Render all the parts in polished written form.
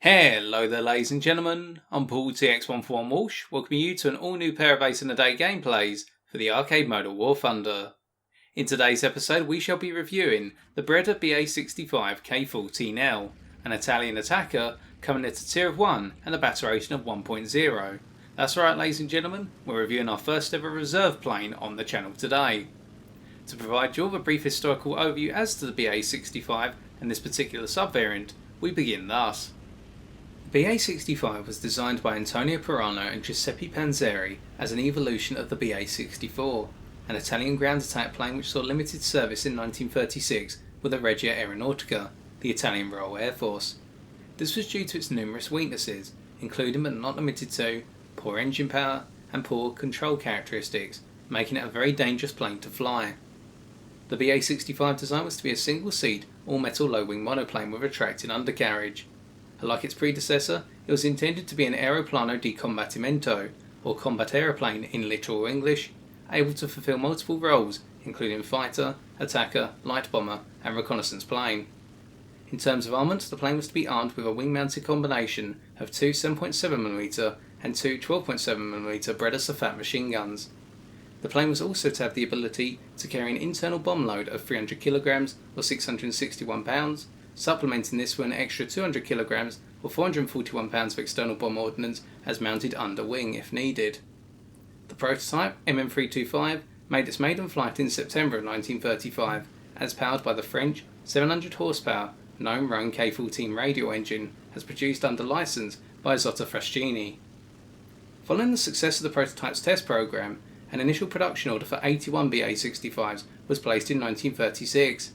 Hello there ladies and gentlemen, I'm Paul TX141 Walsh, welcoming you to an all new pair of Ace in the Day gameplays for the arcade mode of War Thunder. In today's episode we shall be reviewing the Breda Ba.65 K.14L, an Italian attacker coming at a tier of 1 and a battle rating of 1.0. That's right ladies and gentlemen, we're reviewing our first ever reserve plane on the channel today. To provide you with a brief historical overview as to the Ba.65 and this particular subvariant, we begin thus. The Ba.65 was designed by Antonio Pirano and Giuseppe Panzeri as an evolution of the Ba.64, an Italian ground attack plane which saw limited service in 1936 with the Regia Aeronautica, the Italian Royal Air Force. This was due to its numerous weaknesses, including but not limited to poor engine power and poor control characteristics, making it a very dangerous plane to fly. The Ba.65 design was to be a single-seat, all-metal low-wing monoplane with retracting undercarriage. Like its predecessor, it was intended to be an aeroplano di combattimento, or combat aeroplane in literal English, able to fulfill multiple roles including fighter, attacker, light bomber and reconnaissance plane. In terms of armament, the plane was to be armed with a wing-mounted combination of two 7.7mm and two 12.7mm Breda SAFAT machine guns. The plane was also to have the ability to carry an internal bomb load of 300 kg or 661 pounds, supplementing this with an extra 200 kg or 441 pounds of external bomb ordnance as mounted under wing if needed. The prototype, MM325, made its maiden flight in September of 1935 as powered by the French 700 horsepower Gnome-Rhone K.14 radial engine as produced under licence by Zotta Fraschini. Following the success of the prototype's test programme, an initial production order for 81 Ba.65s was placed in 1936.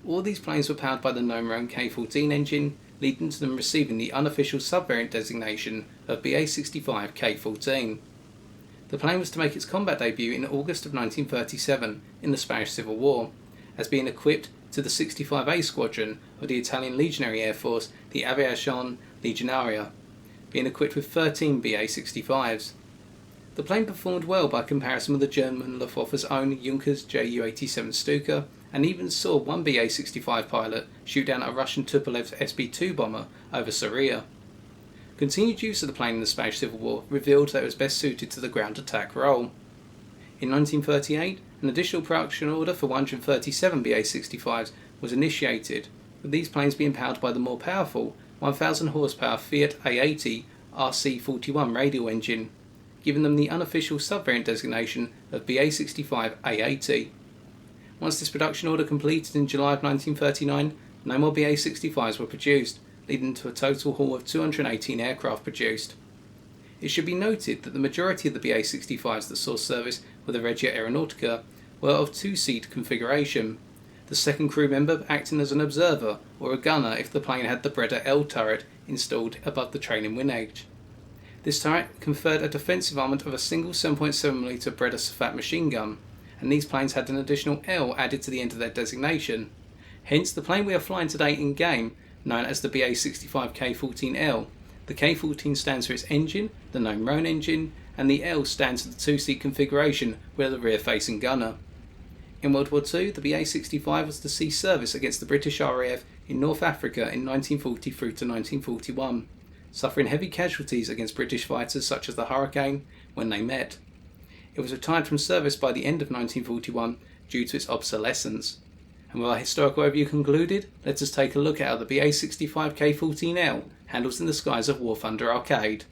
All these planes were powered by the Gnome-Rhone K.14 engine, leading to them receiving the unofficial subvariant designation of Ba.65 K.14. The plane was to make its combat debut in August of 1937 in the Spanish Civil War, as being equipped to the 65A Squadron of the Italian Legionary Air Force, the Aviazione Legionaria, being equipped with 13 Ba.65s. The plane performed well by comparison with the German Luftwaffe's own Junkers Ju-87 Stuka, and even saw one Ba.65 pilot shoot down a Russian Tupolev's SB-2 bomber over Syria. Continued use of the plane in the Spanish Civil War revealed that it was best suited to the ground attack role. In 1938, an additional production order for 137 Ba.65s was initiated, with these planes being powered by the more powerful 1000 horsepower Fiat A80 RC41 radial engine, giving them the unofficial subvariant designation of Ba.65 A80. Once this production order completed in July of 1939, no more Ba.65s were produced, leading to a total haul of 218 aircraft produced. It should be noted that the majority of the Ba.65s that saw service with the Regia Aeronautica were of two-seat configuration, the second crew member acting as an observer or a gunner if the plane had the Breda L turret installed above the trailing wing edge. This turret conferred a defensive armament of a single 7.7mm Breda SAFAT machine gun, and these planes had an additional L added to the end of their designation. Hence, the plane we are flying today in game, known as the Ba.65 K.14L, the K.14 stands for its engine, the Gnome-Rhone engine, and the L stands for the two-seat configuration with a rear-facing gunner. In World War II, the Ba.65 was to see service against the British RAF in North Africa in 1940 through to 1941, suffering heavy casualties against British fighters such as the Hurricane when they met. It was retired from service by the end of 1941 due to its obsolescence. And with our historical overview concluded, let us take a look at how the Ba.65 K.14L handles in the skies of War Thunder Arcade.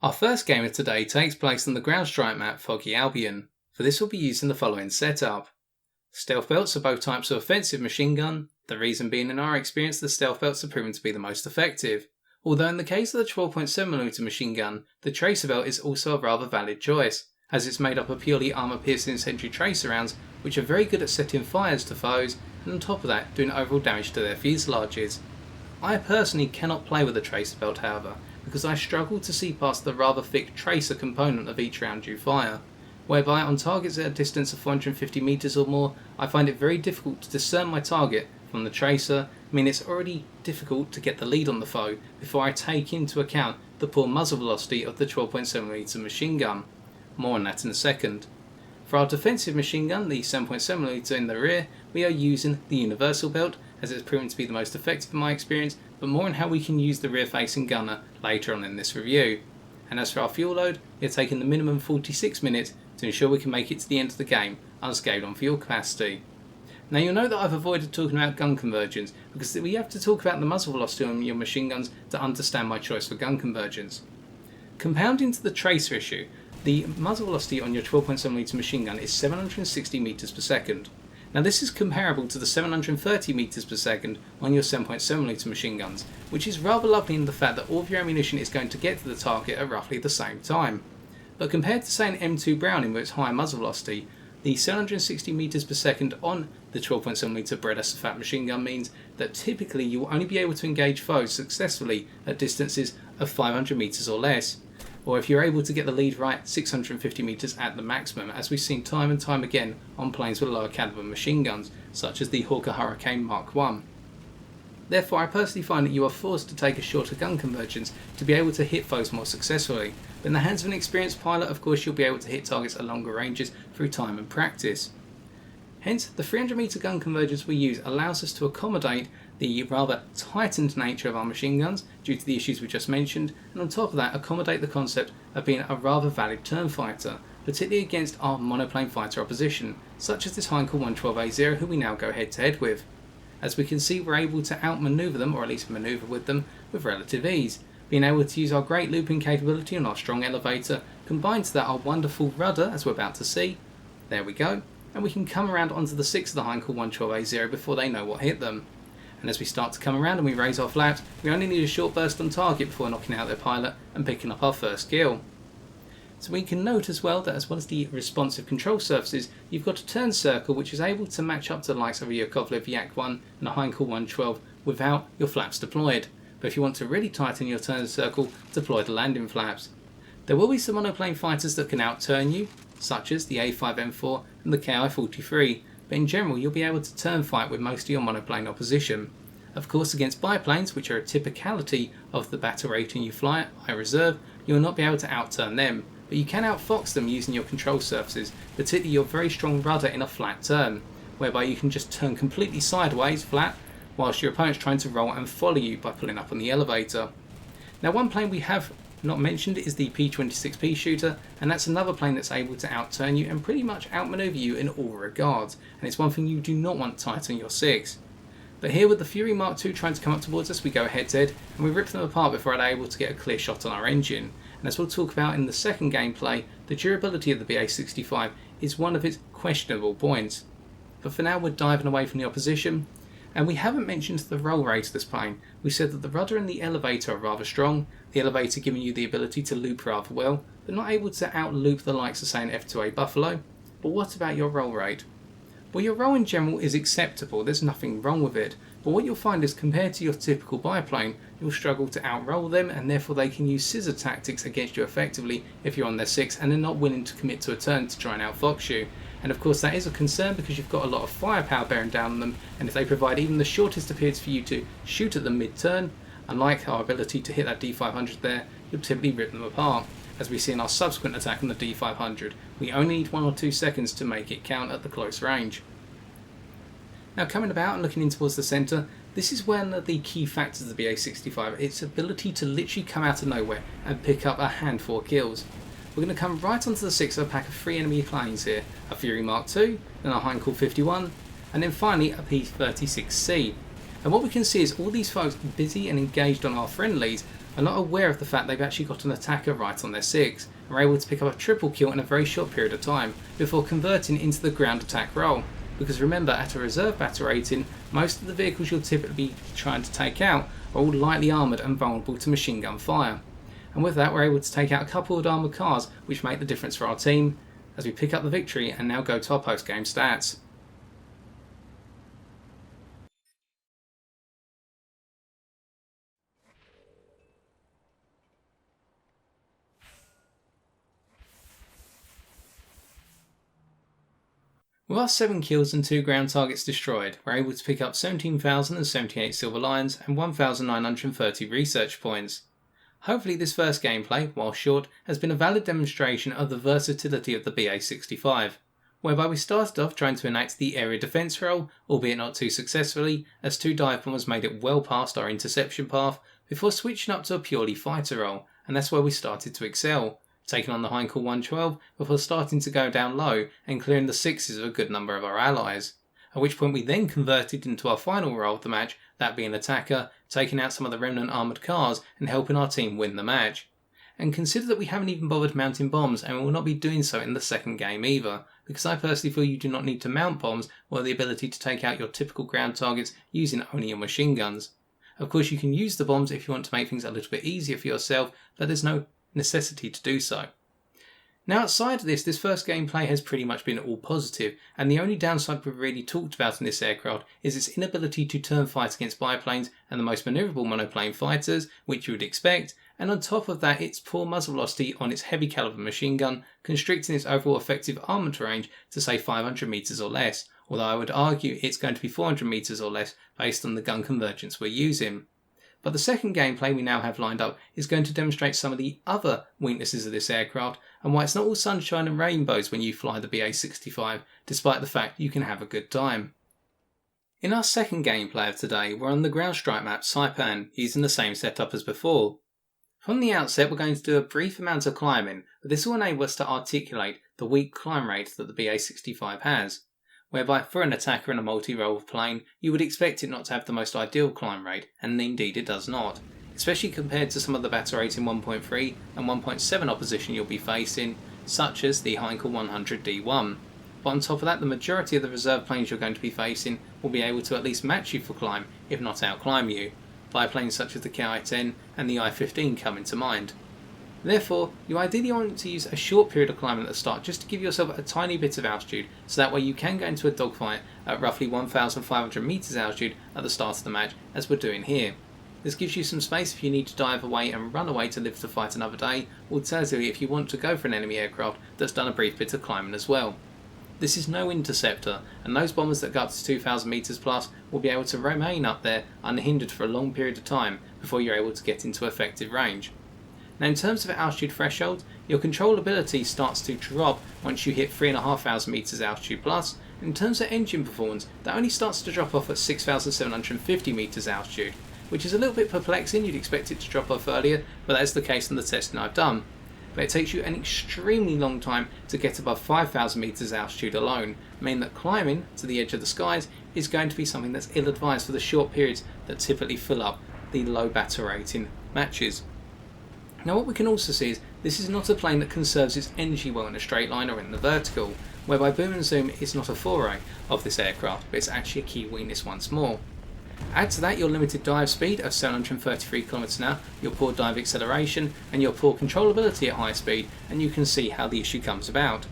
Our first game of today takes place on the ground strike map Foggy Albion. For this we'll be using the following setup. Stealth belts are both types of offensive machine gun, the reason being in our experience the stealth belts are proven to be the most effective. Although in the case of the 12.7mm machine gun, the tracer belt is also a rather valid choice, as it's made up of purely armour-piercing sentry tracer rounds which are very good at setting fires to foes and on top of that doing overall damage to their fuselages. I personally cannot play with the tracer belt however, because I struggle to see past the rather thick tracer component of each round you fire, whereby on targets at a distance of 450 metres or more I find it very difficult to discern my target from the tracer, meaning it's already difficult to get the lead on the foe before I take into account the poor muzzle velocity of the 12.7mm machine gun. More on that in a second. For our defensive machine gun, the 7.7mm in the rear, we are using the universal belt, as it's proven to be the most effective in my experience, but more on how we can use the rear facing gunner later on in this review. And as for our fuel load, we are taking the minimum 46 minutes to ensure we can make it to the end of the game unscathed on fuel capacity. Now you'll know that I've avoided talking about gun convergence because we have to talk about the muzzle velocity on your machine guns to understand my choice for gun convergence. Compounding to the tracer issue, the muzzle velocity on your 12.7mm machine gun is 760 meters per second. Now this is comparable to the 730 meters per second on your 7.7mm machine guns, which is rather lovely in the fact that all of your ammunition is going to get to the target at roughly the same time. But compared to say an M2 Browning with its higher muzzle velocity, the 760 meters per second on the 12.7mm Breda SAFAT machine gun means that typically you will only be able to engage foes successfully at distances of 500 meters or less, or if you're able to get the lead right, 650 meters at the maximum, as we've seen time and time again on planes with lower caliber machine guns, such as the Hawker Hurricane Mark I. Therefore, I personally find that you are forced to take a shorter gun convergence to be able to hit foes more successfully, but in the hands of an experienced pilot, of course, you'll be able to hit targets at longer ranges through time and practice. Hence, the 300 meter gun convergence we use allows us to accommodate the rather tightened nature of our machine guns due to the issues we just mentioned, and on top of that accommodate the concept of being a rather valid turn fighter, particularly against our monoplane fighter opposition, such as this Heinkel 112A0 who we now go head to head with. As we can see, we're able to outmaneuver them, or at least manoeuvre with them, with relative ease, being able to use our great looping capability on our strong elevator, combined to that our wonderful rudder, as we're about to see. There we go. And we can come around onto the 6 of the Heinkel 112A0 before they know what hit them. And as we start to come around and we raise our flaps, we only need a short burst on target before knocking out their pilot and picking up our first kill. So we can note as well that as well as the responsive control surfaces, you've got a turn circle which is able to match up to the likes of a Yakovlev Yak 1 and a Heinkel 112 without your flaps deployed. But if you want to really tighten your turn circle, deploy the landing flaps. There will be some monoplane fighters that can outturn you, such as the A5M4 and the Ki-43, but in general you'll be able to turn fight with most of your monoplane opposition. Of course, against biplanes, which are a typicality of the battle rating you fly at, high reserve, you will not be able to outturn them, but you can outfox them using your control surfaces, particularly your very strong rudder in a flat turn, whereby you can just turn completely sideways, flat, whilst your opponent's trying to roll and follow you by pulling up on the elevator. Now one plane we have not mentioned is the P26 Peashooter, and that's another plane that's able to outturn you and pretty much outmaneuver you in all regards, and it's one thing you do not want to tighten your 6. But here with the Fury Mark II trying to come up towards us, we go head to head and we rip them apart before they're able to get a clear shot on our engine. And as we'll talk about in the second gameplay, the durability of the Ba.65 is one of its questionable points. But for now we're diving away from the opposition, and we haven't mentioned the roll rate of this plane. We said that the rudder and the elevator are rather strong, the elevator giving you the ability to loop rather well, but not able to out-loop the likes of say an F2A Buffalo. But what about your roll rate? Well, your roll in general is acceptable, there's nothing wrong with it, but what you'll find is compared to your typical biplane, you'll struggle to outroll them, and therefore they can use scissor tactics against you effectively if you're on their 6 and they're not willing to commit to a turn to try and outfox you. And of course that is a concern because you've got a lot of firepower bearing down on them, and if they provide even the shortest appearance for you to shoot at them mid-turn, unlike our ability to hit that D500 there, you'll typically rip them apart. As we see in our subsequent attack on the D500, we only need 1 or 2 seconds to make it count at the close range. Now coming about and looking in towards the centre, this is one of the key factors of the Ba.65, its ability to literally come out of nowhere and pick up a handful of kills. We're going to come right onto the 6 of a pack of 3 enemy planes here, a Fury Mark II, then a Heinkel 51, and then finally a P26C. And what we can see is all these folks busy and engaged on our friendlies are not aware of the fact they've actually got an attacker right on their 6, and are able to pick up a triple kill in a very short period of time, before converting into the ground attack role. Because remember, at a reserve battle rating, most of the vehicles you'll typically be trying to take out are all lightly armoured and vulnerable to machine gun fire. And with that we're able to take out a couple of armoured cars which make the difference for our team, as we pick up the victory and now go to our post-game stats. With our 7 kills and 2 ground targets destroyed, we're able to pick up 17,078 Silver Lions and 1,930 research points. Hopefully this first gameplay, while short, has been a valid demonstration of the versatility of the Ba.65. whereby we started off trying to enact the area defence role, albeit not too successfully, as 2 dive bombers made it well past our interception path, before switching up to a purely fighter role, and that's where we started to excel, taking on the Heinkel 112 before starting to go down low and clearing the 6s of a good number of our allies. At which point we then converted into our final role of the match, that being attacker, taking out some of the remnant armoured cars and helping our team win the match. And consider that we haven't even bothered mounting bombs, and we will not be doing so in the second game either, because I personally feel you do not need to mount bombs or the ability to take out your typical ground targets using only your machine guns. Of course you can use the bombs if you want to make things a little bit easier for yourself, but there's no necessity to do so. Now outside of this first gameplay has pretty much been all positive, and the only downside we've really talked about in this aircraft is its inability to turn fight against biplanes and the most manoeuvrable monoplane fighters, which you would expect, and on top of that its poor muzzle velocity on its heavy caliber machine gun, constricting its overall effective armament range to say 500 metres or less, although I would argue it's going to be 400 metres or less based on the gun convergence we're using. But the second gameplay we now have lined up is going to demonstrate some of the other weaknesses of this aircraft and why it's not all sunshine and rainbows when you fly the Ba.65, despite the fact you can have a good time. In our second gameplay of today, we're on the ground strike map Saipan, using the same setup as before. From the outset we're going to do a brief amount of climbing, but this will enable us to articulate the weak climb rate that the Ba.65 has, whereby for an attacker in a multi-role plane you would expect it not to have the most ideal climb rate, and indeed it does not, especially compared to some of the battle rating 1.3 and 1.7 opposition you'll be facing, such as the Heinkel 100D1. But on top of that, the majority of the reserve planes you're going to be facing will be able to at least match you for climb, if not outclimb you. Biplanes such as the K.14 and the I-15 come into mind. Therefore, you ideally want to use a short period of climbing at the start just to give yourself a tiny bit of altitude, so that way you can go into a dogfight at roughly 1,500 metres altitude at the start of the match, as we're doing here. This gives you some space if you need to dive away and run away to live to fight another day, alternatively if you want to go for an enemy aircraft that's done a brief bit of climbing as well. This is no interceptor, and those bombers that go up to 2,000 metres plus will be able to remain up there unhindered for a long period of time before you're able to get into effective range. Now in terms of altitude threshold, your controllability starts to drop once you hit 3,500 metres altitude plus, and in terms of engine performance, that only starts to drop off at 6,750 metres altitude, which is a little bit perplexing. You'd expect it to drop off earlier, but that is the case in the testing I've done. But it takes you an extremely long time to get above 5,000 metres altitude alone, meaning that climbing to the edge of the skies is going to be something that's ill-advised for the short periods that typically fill up the low battle rating matches. Now what we can also see is this is not a plane that conserves its energy well in a straight line or in the vertical, whereby boom and zoom is not a foray of this aircraft, but it's actually a key weakness once more. Add to that your limited dive speed of 733 km/h, your poor dive acceleration and your poor controllability at high speed, and you can see how the issue comes about.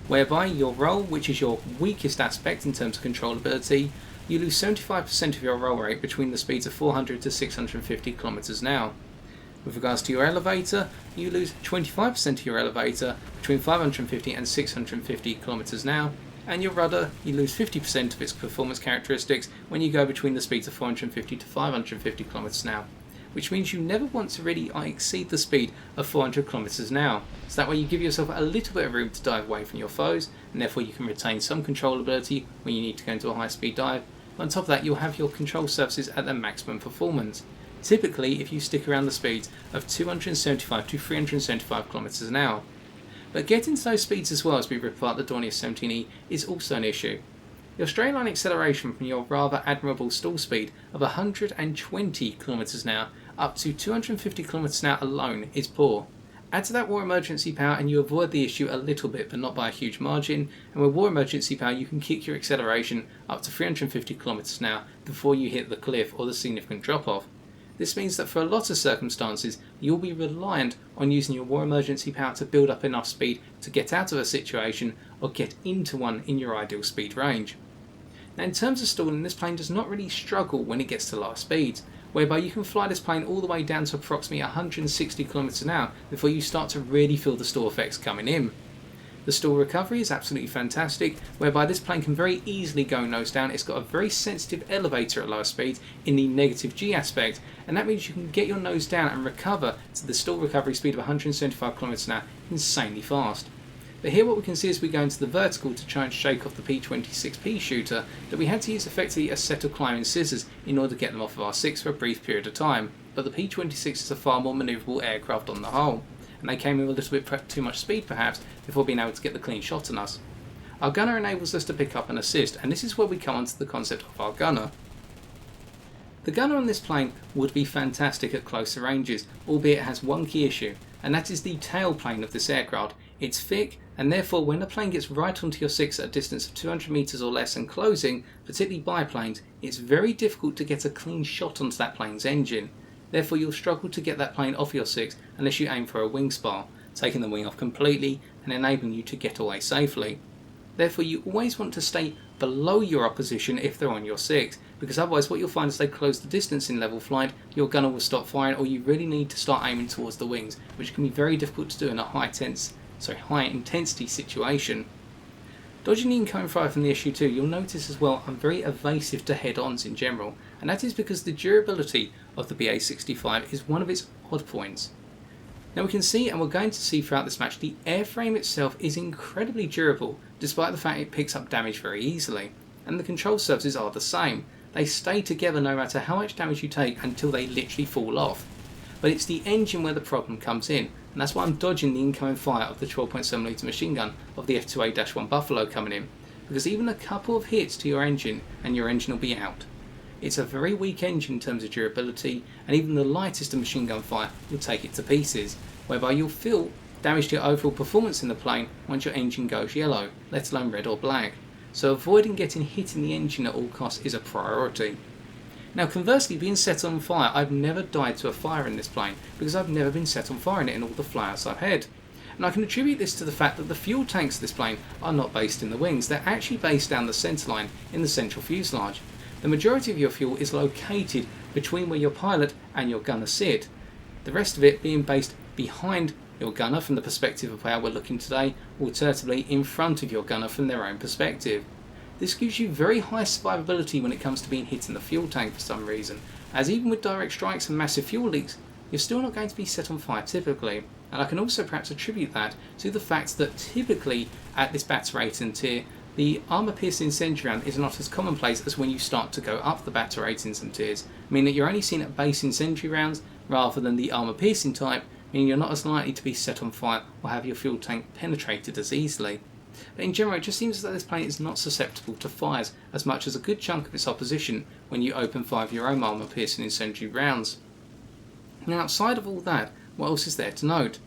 Whereby your roll, which is your weakest aspect in terms of controllability, you lose 75% of your roll rate between the speeds of 400 to 650 km/h. With regards to your elevator, you lose 25% of your elevator between 550 and 650 km/h, and your rudder, you lose 50% of its performance characteristics when you go between the speeds of 450 to 550 km/h, which means you never want to really exceed the speed of 400 km/h, so that way you give yourself a little bit of room to dive away from your foes, and therefore you can retain some controllability when you need to go into a high speed dive. On top of that, you'll have your control surfaces at their maximum performance. Typically, if you stick around the speeds of 275 to 375 km/h. But getting to those speeds as well as we rip apart the Dornier 17E is also an issue. Your straight line acceleration from your rather admirable stall speed of 120 km/h up to 250 km/h alone is poor. Add to that war emergency power and you avoid the issue a little bit, but not by a huge margin, and with war emergency power you can kick your acceleration up to 350 km/h before you hit the cliff or the significant drop off. This means that for a lot of circumstances you'll be reliant on using your war emergency power to build up enough speed to get out of a situation or get into one in your ideal speed range. Now in terms of stalling, this plane does not really struggle when it gets to lower speeds, whereby you can fly this plane all the way down to approximately 160 km/h before you start to really feel the stall effects coming in. The stall recovery is absolutely fantastic, whereby this plane can very easily go nose down. It's got a very sensitive elevator at lower speeds in the negative G aspect, and that means you can get your nose down and recover to the stall recovery speed of 175 km/h insanely fast. But here what we can see as we go into the vertical to try and shake off the P26 Peashooter, that we had to use effectively a set of climbing scissors in order to get them off of our 6 for a brief period of time. But the P26 is a far more manoeuvrable aircraft on the whole, and they came with a little bit too much speed perhaps before being able to get the clean shot on us. Our gunner enables us to pick up and assist, and this is where we come onto the concept of our gunner. The gunner on this plane would be fantastic at closer ranges, albeit it has one key issue, and that is the tail plane of this aircraft. It's thick, and therefore when the plane gets right onto your 6 at a distance of 200 metres or less and closing, particularly biplanes, it's very difficult to get a clean shot onto that plane's engine. Therefore you'll struggle to get that plane off your 6 unless you aim for a wing spar, taking the wing off completely and enabling you to get away safely. Therefore you always want to stay below your opposition if they're on your 6, because otherwise what you'll find is they close the distance in level flight, your gunner will stop firing, or you really need to start aiming towards the wings, which can be very difficult to do in a high intensity situation. Dodging the incoming fire from the SU-2, you'll notice as well I'm very evasive to head-ons in general, and that is because the durability of the Ba.65 is one of its odd points. Now we can see, and we're going to see throughout this match, the airframe itself is incredibly durable, despite the fact it picks up damage very easily, and the control surfaces are the same. They stay together no matter how much damage you take until they literally fall off. But it's the engine where the problem comes in, and that's why I'm dodging the incoming fire of the 12.7mm machine gun of the F2A-1 Buffalo coming in, because even a couple of hits to your engine and your engine will be out. It's a very weak engine in terms of durability, and even the lightest of machine gun fire will take it to pieces, whereby you'll feel damage to your overall performance in the plane once your engine goes yellow, let alone red or black. So avoiding getting hit in the engine at all costs is a priority. Now conversely, being set on fire, I've never died to a fire in this plane because I've never been set on fire in it in all the flyouts I've had. And I can attribute this to the fact that the fuel tanks of this plane are not based in the wings, they're actually based down the centre line in the central fuselage. The majority of your fuel is located between where your pilot and your gunner sit, the rest of it being based behind your gunner from the perspective of how we're looking today, alternatively in front of your gunner from their own perspective. This gives you very high survivability when it comes to being hit in the fuel tank for some reason, as even with direct strikes and massive fuel leaks, you're still not going to be set on fire typically. And I can also perhaps attribute that to the fact that typically at this battle rating tier, the armor-piercing incendiary round is not as commonplace as when you start to go up the battle ratings and tiers, meaning that you're only seen at base incendiary rounds rather than the armor-piercing type, meaning you're not as likely to be set on fire or have your fuel tank penetrated as easily. But in general, it just seems as though this plane is not susceptible to fires as much as a good chunk of its opposition when you open fire of your own armor-piercing incendiary rounds. Now outside of all that, what else is there to note?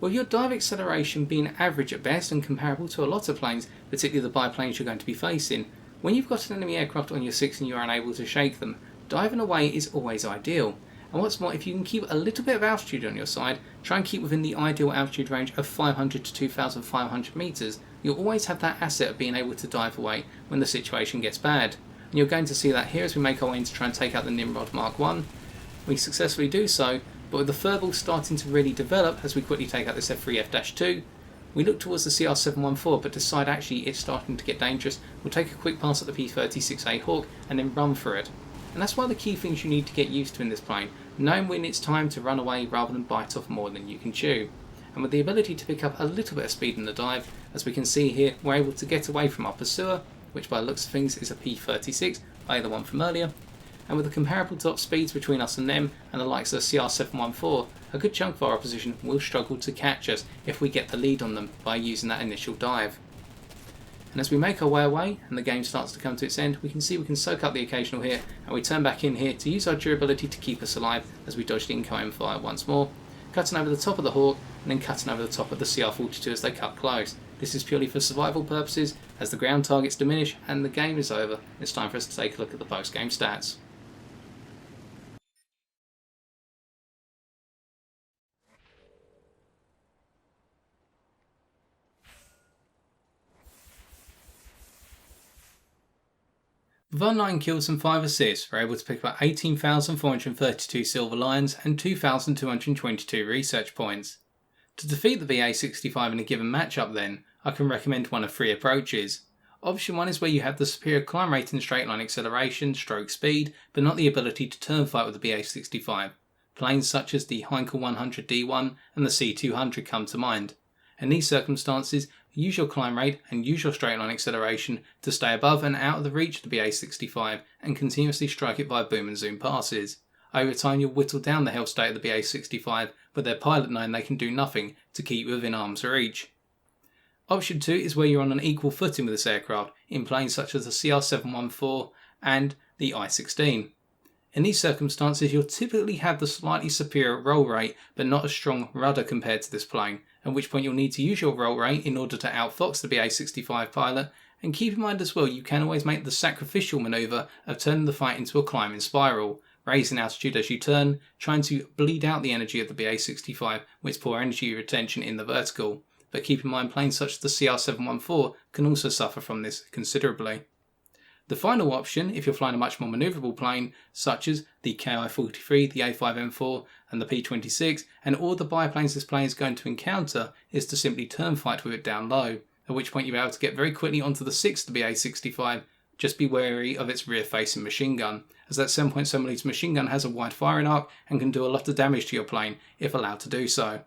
Well, your dive acceleration being average at best and comparable to a lot of planes, particularly the biplanes you're going to be facing, when you've got an enemy aircraft on your 6 and you're unable to shake them, diving away is always ideal. And what's more, if you can keep a little bit of altitude on your side, try and keep within the ideal altitude range of 500 to 2,500 metres, you'll always have that asset of being able to dive away when the situation gets bad. And you're going to see that here as we make our way in to try and take out the Nimrod Mark 1. We successfully do so, but with the furball starting to really develop as we quickly take out this F3F-2, we look towards the CR714 but decide actually it's starting to get dangerous. We'll take a quick pass at the P26A Hawk and then run for it. And that's one of the key things you need to get used to in this plane, knowing when it's time to run away rather than bite off more than you can chew. And with the ability to pick up a little bit of speed in the dive, as we can see here, we're able to get away from our pursuer, which by the looks of things is a P36, i.e. the one from earlier. And with the comparable top speeds between us and them, and the likes of the CR714, a good chunk of our opposition will struggle to catch us if we get the lead on them by using that initial dive. And as we make our way away and the game starts to come to its end, we can see we can soak up the occasional hit, and we turn back in here to use our durability to keep us alive as we dodge the incoming fire once more, cutting over the top of the Hawk and then cutting over the top of the CR42 as they cut close. This is purely for survival purposes, as the ground targets diminish and the game is over. It's time for us to take a look at the post-game stats. With our 9 kills and 5 assists, we're able to pick up 18,432 Silver Lions and 2,222 research points. To defeat the Ba.65 in a given matchup then, I can recommend one of 3 approaches. Option 1 is where you have the superior climb rate and straight line acceleration, stroke speed, but not the ability to turn fight with the Ba.65. Planes such as the Heinkel 100D1 and the C200 come to mind. In these circumstances, use your climb rate and use your straight line acceleration to stay above and out of the reach of the Ba.65 and continuously strike it via boom and zoom passes. Over time you'll whittle down the health state of the Ba.65 with their pilot knowing they can do nothing to keep you within arm's reach. Option 2 is where you're on an equal footing with this aircraft in planes such as the CR714 and the I-16. In these circumstances you'll typically have the slightly superior roll rate but not a strong rudder compared to this plane, at which point you'll need to use your roll rate in order to outfox the Ba.65 pilot, and keep in mind as well you can always make the sacrificial manoeuvre of turning the fight into a climbing spiral, raising altitude as you turn, trying to bleed out the energy of the Ba.65 with its poor energy retention in the vertical, but keep in mind planes such as the CR714 can also suffer from this considerably. The final option, if you're flying a much more manoeuvrable plane, such as the Ki-43, the A5M4 and the P26, and all the biplanes this plane is going to encounter, is to simply turn fight with it down low, at which point you'll be able to get very quickly onto the 6th of the Ba.65. Just be wary of its rear-facing machine gun, as that 7.7mm machine gun has a wide firing arc and can do a lot of damage to your plane if allowed to do so.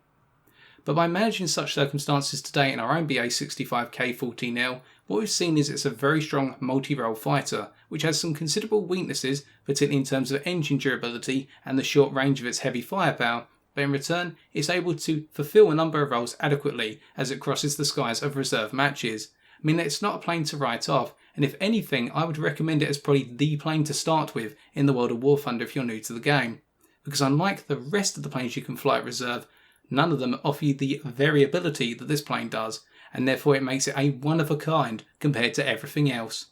But by managing such circumstances today in our own Ba.65 K.14L, what we've seen is it's a very strong multi-role fighter, which has some considerable weaknesses, particularly in terms of engine durability and the short range of its heavy firepower, but in return it's able to fulfill a number of roles adequately as it crosses the skies of reserve matches. I mean, it's not a plane to write off, and if anything I would recommend it as probably the plane to start with in the world of War Thunder if you're new to the game, because unlike the rest of the planes you can fly at reserve, none of them offer you the variability that this plane does, and therefore it makes it a one of a kind compared to everything else.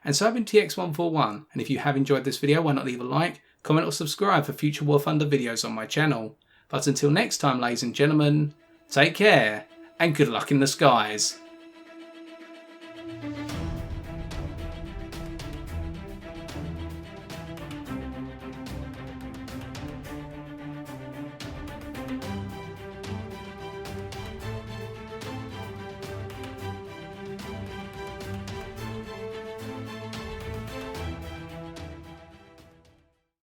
And so I've been TX141, and if you have enjoyed this video, why not leave a like, comment or subscribe for future War Thunder videos on my channel. But until next time, ladies and gentlemen, take care and good luck in the skies.